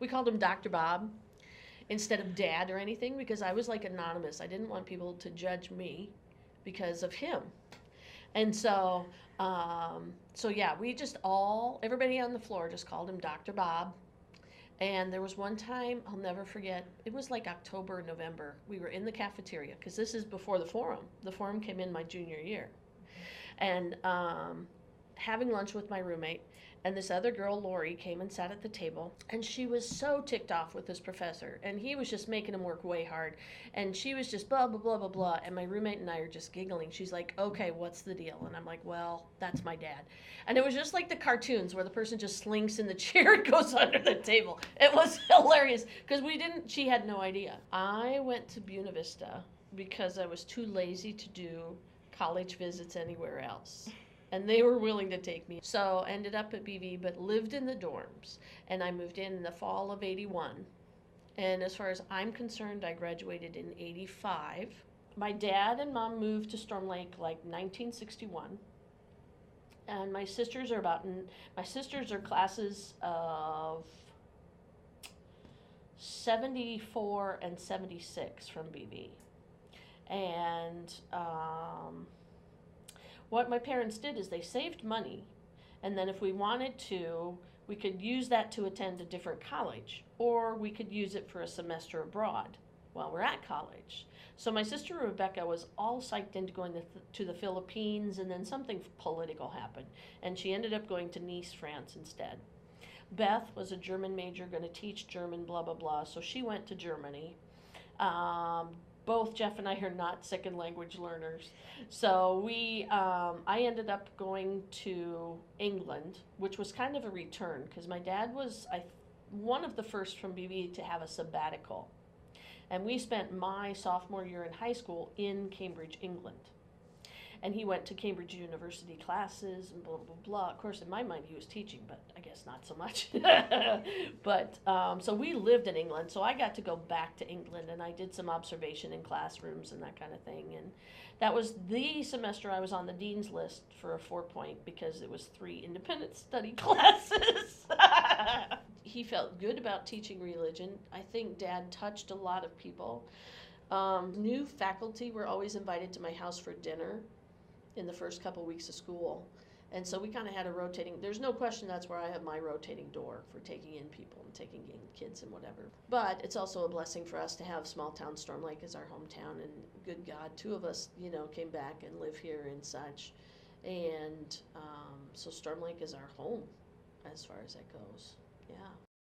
We called him Dr. Bob instead of Dad or anything because I was like anonymous. I didn't want people to judge me because of him. And so yeah, we just everybody on the floor just called him Dr. Bob. And there was one time I'll never forget. It was like October, November. We were in the cafeteria because this is before the forum. The forum came in my junior year, and having lunch with my roommate. And this other girl, Lori, came and sat at the table, and she was so ticked off with this professor, and he was just making him work way hard, and she was just blah blah blah blah blah. And my roommate and I are just giggling. She's like, "Okay, what's the deal?" And I'm like, "Well, that's my dad." And it was just like the cartoons where the person just slinks in the chair and goes under the table. It was hilarious because we didn't. She had no idea. I went to Buena Vista because I was too lazy to do college visits anywhere else, and they were willing to take me. So ended up at BV, but lived in the dorms, and I moved in the fall of '81. And as far as I'm concerned, I graduated in '85. My dad and mom moved to Storm Lake like 1961, and my sisters are classes of 74 and 76 from BV. And what my parents did is they saved money, and then if we wanted to, we could use that to attend a different college, or we could use it for a semester abroad while we're at college. So my sister Rebecca was all psyched into going to the Philippines, and then something political happened, and she ended up going to Nice, France instead. Beth was a German major, going to teach German, blah, blah, blah, so she went to Germany. Um, Both Jeff and I are not second language learners. So I ended up going to England, which was kind of a return because my dad was one of the first from BB to have a sabbatical. And we spent my sophomore year in high school in Cambridge, England. And he went to Cambridge University classes and blah, blah, blah. Of course, in my mind, he was teaching, but I guess not so much. But so we lived in England, so I got to go back to England, and I did some observation in classrooms and that kind of thing. And that was the semester I was on the dean's list for a 4-point because it was 3 independent study classes. He felt good about teaching religion. I think Dad touched a lot of people. New faculty were always invited to my house for dinner in the first couple weeks of school. And so we kind of had a rotating, there's no question that's where I have my rotating door for taking in people and taking in kids and whatever. But it's also a blessing for us to have small town Storm Lake as our hometown, and good God, 2 of us, came back and live here and such. And so Storm Lake is our home as far as that goes. Yeah.